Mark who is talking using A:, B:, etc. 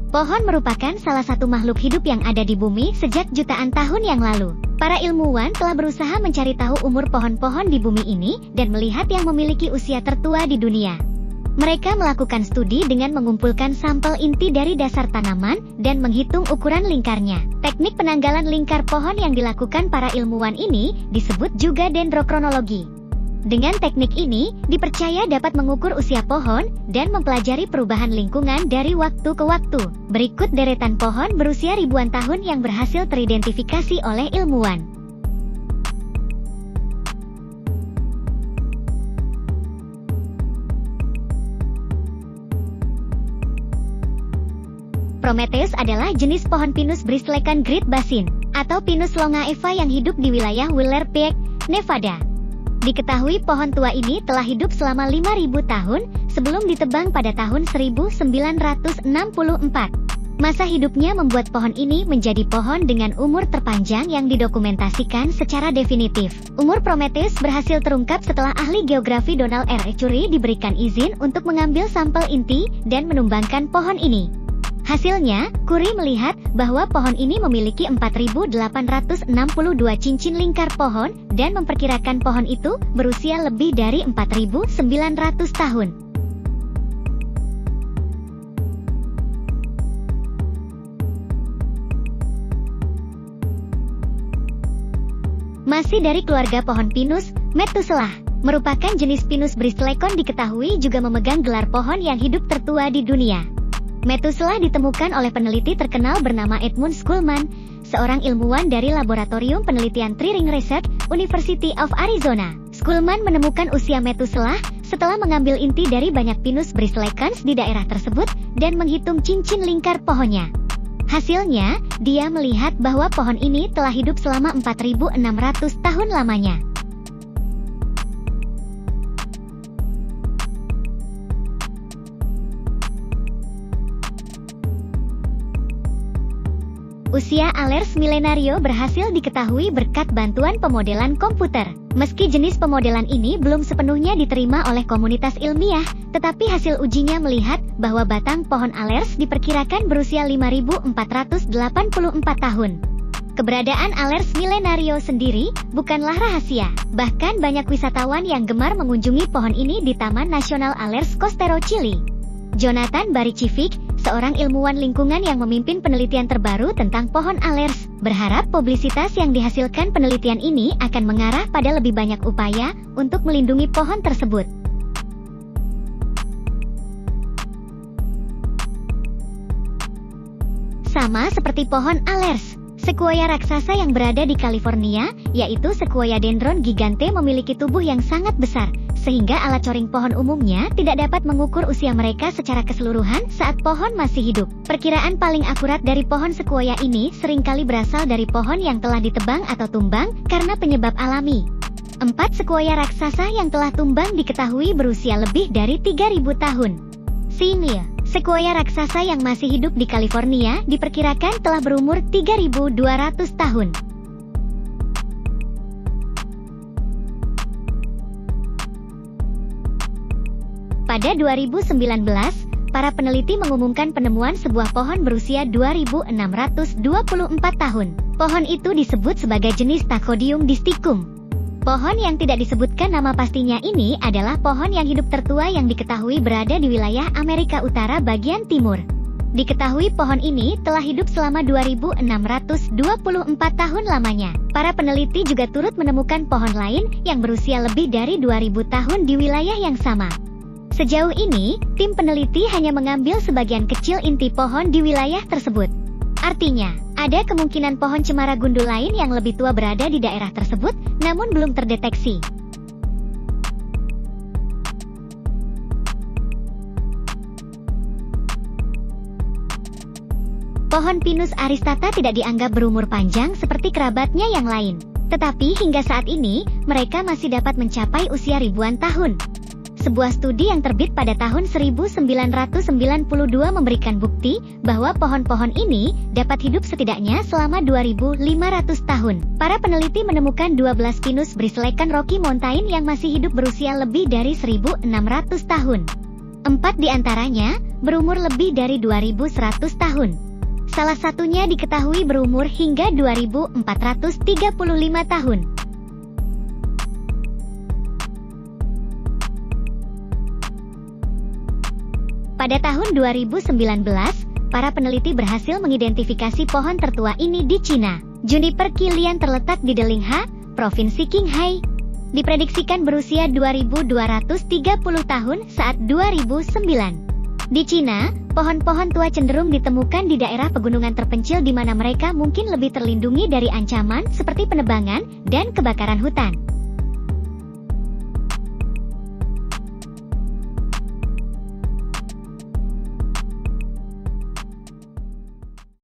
A: Pohon merupakan salah satu makhluk hidup yang ada di bumi sejak jutaan tahun yang lalu. Para ilmuwan telah berusaha mencari tahu umur pohon-pohon di bumi ini dan melihat yang memiliki usia tertua di dunia. Mereka melakukan studi dengan mengumpulkan sampel inti dari dasar tanaman dan menghitung ukuran lingkarnya. Teknik penanggalan lingkar pohon yang dilakukan para ilmuwan ini disebut juga dendrokronologi. Dengan teknik ini, dipercaya dapat mengukur usia pohon dan mempelajari perubahan lingkungan dari waktu ke waktu. Berikut deretan pohon berusia ribuan tahun yang berhasil teridentifikasi oleh ilmuwan. Prometheus adalah jenis pohon Pinus bristlecans Great Basin, atau Pinus longaeva yang hidup di wilayah Wheeler Peak, Nevada. Diketahui pohon tua ini telah hidup selama 5.000 tahun sebelum ditebang pada tahun 1964. Masa hidupnya membuat pohon ini menjadi pohon dengan umur terpanjang yang didokumentasikan secara definitif. Umur Prometheus berhasil terungkap setelah ahli geografi Donald R. Curie diberikan izin untuk mengambil sampel inti dan menumbangkan pohon ini. Hasilnya, Curie melihat bahwa pohon ini memiliki 4.862 cincin lingkar pohon dan memperkirakan pohon itu berusia lebih dari 4.900 tahun. Masih dari keluarga pohon Pinus, Methuselah merupakan jenis Pinus bristlecans diketahui juga memegang gelar pohon yang hidup tertua di dunia. Methuselah ditemukan oleh peneliti terkenal bernama Edmund Schulman, seorang ilmuwan dari Laboratorium Penelitian Tree Ring Research, University of Arizona. Schulman menemukan usia Methuselah setelah mengambil inti dari banyak Pinus bristlecans di daerah tersebut dan menghitung cincin lingkar pohonnya. Hasilnya, dia melihat bahwa pohon ini telah hidup selama 4.600 tahun lamanya. Usia Allers millenario berhasil diketahui berkat bantuan pemodelan komputer. Meski jenis pemodelan ini belum sepenuhnya diterima oleh komunitas ilmiah, tetapi hasil ujinya melihat bahwa batang pohon Allers diperkirakan berusia 5.484 tahun. Keberadaan Allers millenario sendiri bukanlah rahasia. Bahkan banyak wisatawan yang gemar mengunjungi pohon ini di Taman Nasional Allers Costero, Chili. Jonathan Baricevic, seorang ilmuwan lingkungan yang memimpin penelitian terbaru tentang pohon Allers, berharap publisitas yang dihasilkan penelitian ini akan mengarah pada lebih banyak upaya untuk melindungi pohon tersebut. Sama seperti pohon Allers, sequoia raksasa yang berada di California, yaitu Sequoia dendron gigante, memiliki tubuh yang sangat besar, sehingga alat coring pohon umumnya tidak dapat mengukur usia mereka secara keseluruhan saat pohon masih hidup. Perkiraan paling akurat dari pohon sequoia ini seringkali berasal dari pohon yang telah ditebang atau tumbang karena penyebab alami. 4 sequoia raksasa yang telah tumbang diketahui berusia lebih dari 3.000 tahun. Singlia, sequoia raksasa yang masih hidup di California diperkirakan telah berumur 3.200 tahun. Pada 2019, para peneliti mengumumkan penemuan sebuah pohon berusia 2.624 tahun. Pohon itu disebut sebagai jenis Tacodium disticum. Pohon yang tidak disebutkan nama pastinya ini adalah pohon yang hidup tertua yang diketahui berada di wilayah Amerika Utara bagian timur. Diketahui pohon ini telah hidup selama 2.624 tahun lamanya. Para peneliti juga turut menemukan pohon lain yang berusia lebih dari 2.000 tahun di wilayah yang sama. Sejauh ini, tim peneliti hanya mengambil sebagian kecil inti pohon di wilayah tersebut. Artinya, ada kemungkinan pohon cemara gundul lain yang lebih tua berada di daerah tersebut, namun belum terdeteksi. Pohon Pinus aristata tidak dianggap berumur panjang seperti kerabatnya yang lain. Tetapi hingga saat ini, mereka masih dapat mencapai usia ribuan tahun. Sebuah studi yang terbit pada tahun 1992 memberikan bukti bahwa pohon-pohon ini dapat hidup setidaknya selama 2.500 tahun. Para peneliti menemukan 12 Pinus bristlecans Rocky Mountain yang masih hidup berusia lebih dari 1.600 tahun. 4 di antaranya berumur lebih dari 2100 tahun. Salah satunya diketahui berumur hingga 2435 tahun. Pada tahun 2019, para peneliti berhasil mengidentifikasi pohon tertua ini di Cina. Juniper Qilian terletak di Delingha, Provinsi Qinghai. Diprediksikan berusia 2230 tahun saat 2009. Di Cina, pohon-pohon tua cenderung ditemukan di daerah pegunungan terpencil di mana mereka mungkin lebih terlindungi dari ancaman seperti penebangan dan kebakaran hutan.